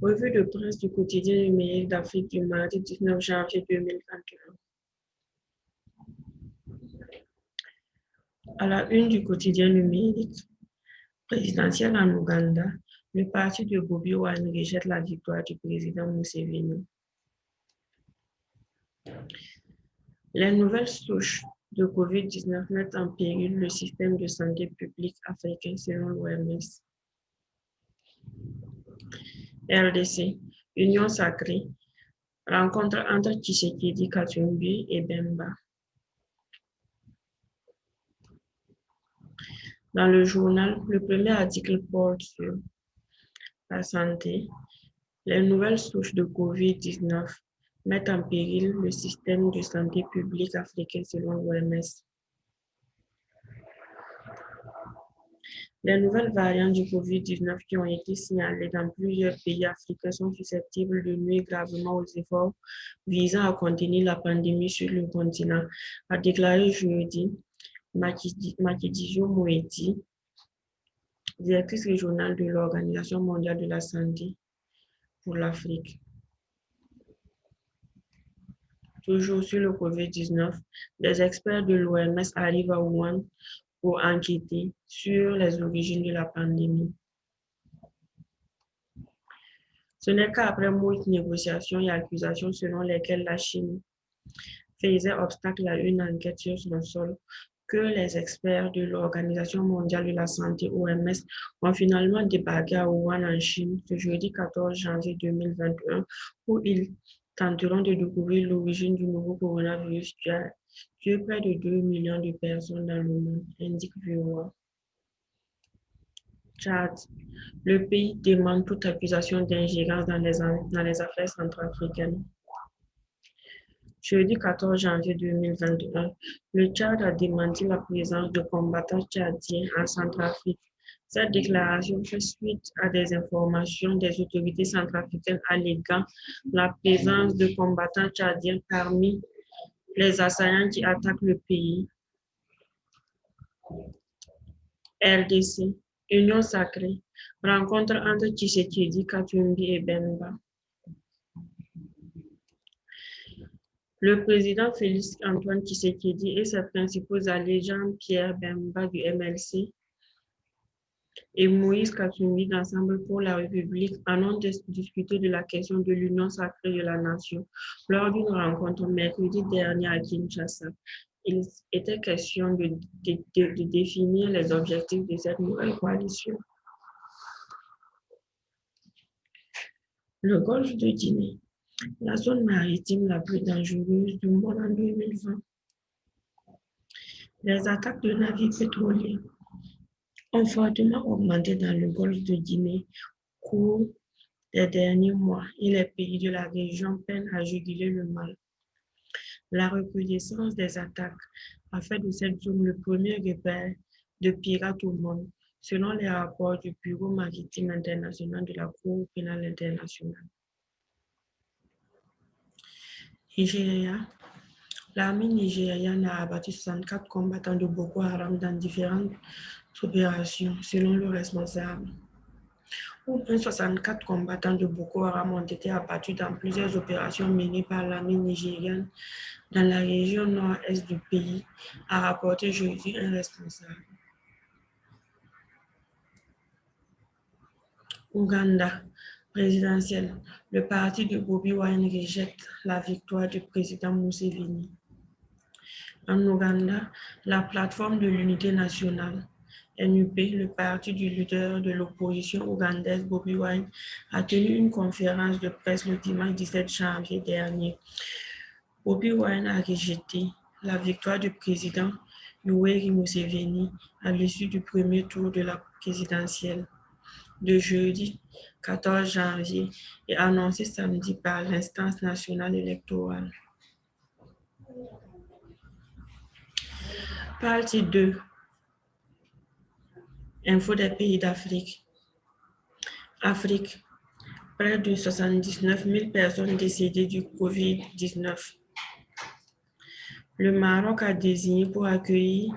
Revue de presse du quotidien numérique d'Afrique du mardi 19 janvier 2021. À la une du quotidien numérique présidentiel en Ouganda, le parti de Bobi Wine rejette la victoire du président Museveni. Les nouvelles souches de COVID-19 mettent en péril le système de santé publique africain selon l'OMS. RDC, Union sacrée, rencontre entre Tshisekedi, Katumbi et Bemba. Dans le journal, le premier article porte sur la santé. Les nouvelles souches de COVID-19 mettent en péril le système de santé publique africain selon l'OMS. Les nouvelles variantes du COVID-19 qui ont été signalées dans plusieurs pays africains sont susceptibles de nuire gravement aux efforts visant à contenir la pandémie sur le continent, a déclaré jeudi Makidijo Moeti, directrice régionale de l'Organisation mondiale de la santé pour l'Afrique. Toujours sur le COVID-19, des experts de l'OMS arrivent à Wuhan pour enquêter sur les origines de la pandémie. Ce n'est qu'après moult négociations et accusations selon lesquelles la Chine faisait obstacle à une enquête sur son sol que les experts de l'Organisation mondiale de la santé, OMS, ont finalement débarqué à Wuhan en Chine ce jeudi 14 janvier 2021, où ils tenteront de découvrir l'origine du nouveau coronavirus qui a tué près de 2 millions de personnes dans le monde, indique VOA. Tchad. Le pays demande toute accusation d'ingérence dans les affaires centrafricaines. Jeudi 14 janvier 2021, le Tchad a démenti la présence de combattants tchadiens en Centrafrique. Cette déclaration fait suite à des informations des autorités centrafricaines alléguant la présence de combattants tchadiens parmi les assaillants qui attaquent le pays. RDC, Union sacrée, rencontre entre Tshisekedi, Katumbi et Bemba. Le président Félix Antoine Tshisekedi et ses principaux alliés Jean-Pierre Bemba du MLC et Moïse Katumbi d'Ensemble pour la République en ont discuté de la question de l'union sacrée de la nation lors d'une rencontre mercredi dernier à Kinshasa. Il était question de définir les objectifs de cette nouvelle coalition. Le golfe de Guinée, la zone maritime la plus dangereuse du monde en 2020. Les attaques de navires pétroliers ont fortement augmenté dans le golfe de Guinée au cours des derniers mois et les pays de la région peinent à juguler le mal. La recrudescence des attaques a fait de cette zone le premier repère de pirates au monde, selon les rapports du Bureau maritime international de la Cour pénale internationale. Nigeria. L'armée nigériane a abattu 64 combattants de Boko Haram dans différentes opérations, selon le responsable. Au moins 64 combattants de Boko Haram ont été abattus dans plusieurs opérations menées par l'armée nigériane dans la région nord-est du pays, a rapporté jeudi un responsable. Ouganda présidentielle, le parti de Bobi Wine rejette la victoire du président Museveni. En Ouganda, la plateforme de l'unité nationale, NUP, le parti du leader de l'opposition ougandaise Bobi Wine, a tenu une conférence de presse le dimanche 17 janvier dernier. Bobi Wine a rejeté la victoire du président Yoweri Museveni à l'issue du premier tour de la présidentielle de jeudi 14 janvier et annoncé samedi par l'instance nationale électorale. Partie 2. Info des pays d'Afrique. Afrique. Près de 79 000 personnes décédées du COVID-19. Le Maroc désigné pour accueillir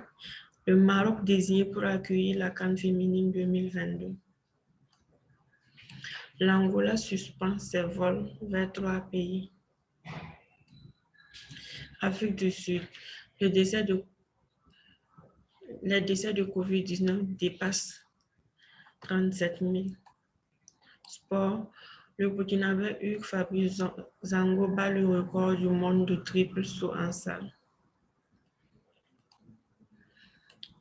la CAN féminine 2022. L'Angola suspend ses vols vers 3 pays. Afrique du Sud, les décès de COVID-19 dépassent 37 000. Sport, le Burkinabé Hugues Fabrice Zango bat le record du monde de triple saut en salle.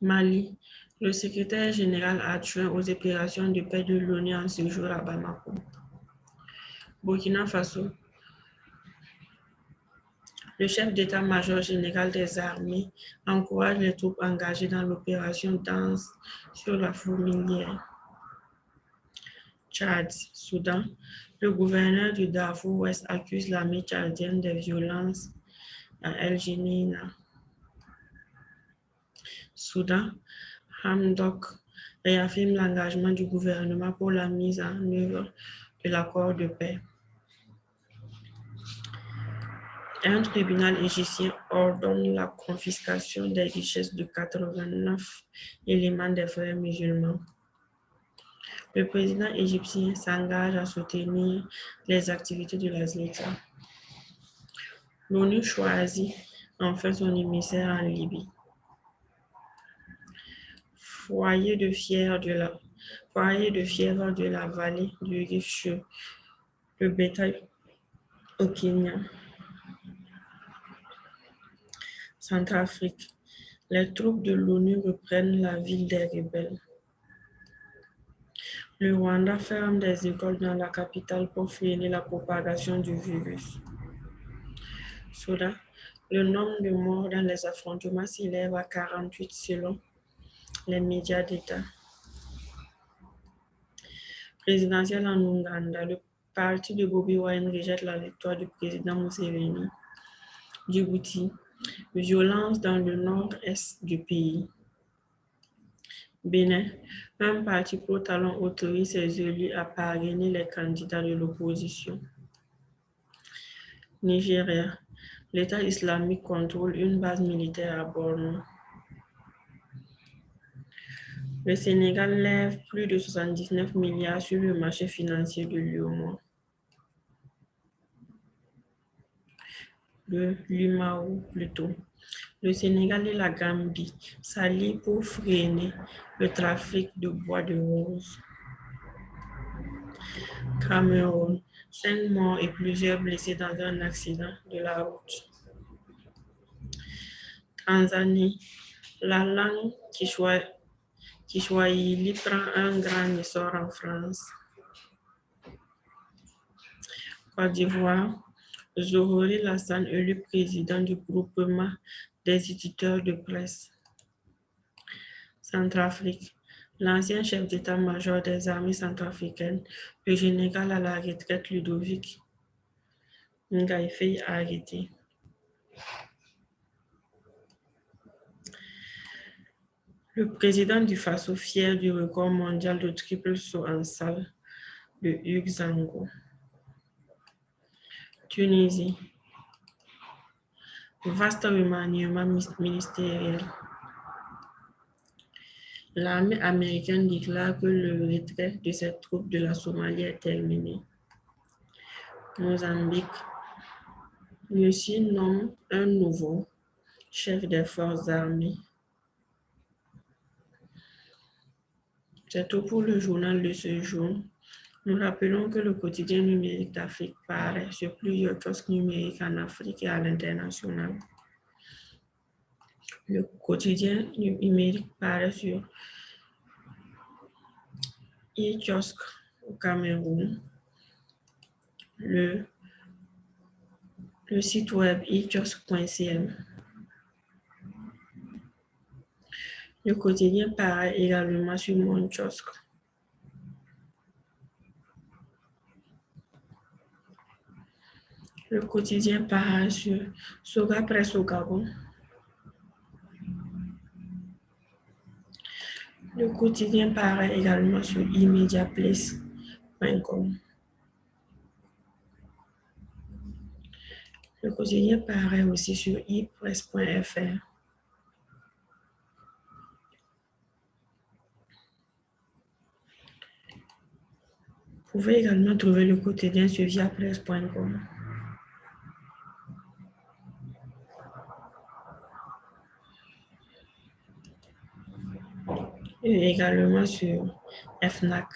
Mali, le secrétaire général adjoint aux opérations de paix de l'ONU en séjour à Bamako. Burkina Faso, le chef d'état-major général des armées encourage les troupes engagées dans l'opération Danse sur la fourmilière. Tchad, Soudan, le gouverneur du Darfour Ouest accuse l'armée tchadienne des violences à El Geneina. Soudan, Hamdok réaffirme l'engagement du gouvernement pour la mise en œuvre de l'accord de paix. Un tribunal égyptien ordonne la confiscation des richesses de 89 éléments des frères musulmans. Le président égyptien s'engage à soutenir les activités de la Zleta. L'ONU choisit enfin son émissaire en Libye. Foyer de fièvre de la vallée du Rift, le bétail au Kenya. Centrafrique, les troupes de l'ONU reprennent la ville des rebelles. Le Rwanda ferme des écoles dans la capitale pour freiner la propagation du virus. Soudan, le nombre de morts dans les affrontements s'élève à 48 selon les médias d'État. Présidentielle en Ouganda, le parti de Bobi Wine rejette la victoire du président Museveni. Djibouti, violence dans le nord-est du pays. Bénin, un parti pro-talon autorise ses élus à parrainer les candidats de l'opposition. Nigeria, l'État islamique contrôle une base militaire à Borno. Le Sénégal lève plus de 79 milliards sur le marché financier de l'UEMOA. De l'UMAO plutôt. Le Sénégal et la Gambie s'allient pour freiner le trafic de bois de rose. Cameroun, 5 morts et plusieurs blessés dans un accident de la route. Tanzanie, la langue Kiswahili prend un grand essor en France. Côte d'Ivoire, Zohori Lassane élu président du groupement des éditeurs de presse. Centrafrique, l'ancien chef d'état-major des armées centrafricaines, le général à la retraite Ludovic Ngaïfei arrêté. Le président du Faso fier du record mondial de triple saut en salle de Hugues Zango. Tunisie, vaste remaniement ministériel. L'armée américaine déclare que le retrait de ses troupes de la Somalie est terminé. Mozambique, Lucie nomme un nouveau chef des forces armées. C'est tout pour le journal de ce jour. Nous rappelons que le quotidien numérique d'Afrique paraît sur plusieurs kiosques numériques en Afrique et à l'international. Le quotidien numérique paraît sur e-kiosque au Cameroun, le site web e-kiosque.cm. Le quotidien paraît également sur mon kiosque. Le quotidien paraît sur Soga Presse au Gabon. Le quotidien paraît également sur imediaplace.com. Le quotidien paraît aussi sur ipresse.fr. pouvez également trouver le quotidien sur viapresse.com. Et également sur FNAC.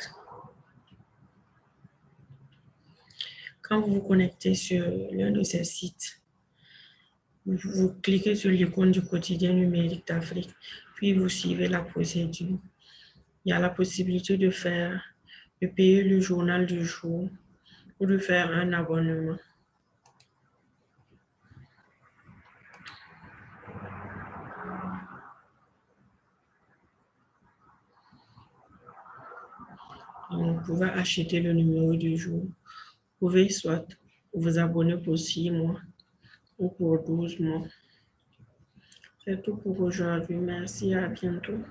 Quand vous vous connectez sur l'un de ces sites, vous cliquez sur l'icône du quotidien numérique d'Afrique, puis vous suivez la procédure. Il y a la possibilité de payer le journal du jour ou de faire un abonnement. Vous pouvez acheter le numéro du jour. Vous pouvez soit vous abonner pour 6 mois ou pour 12 mois. C'est tout pour aujourd'hui. Merci, à bientôt.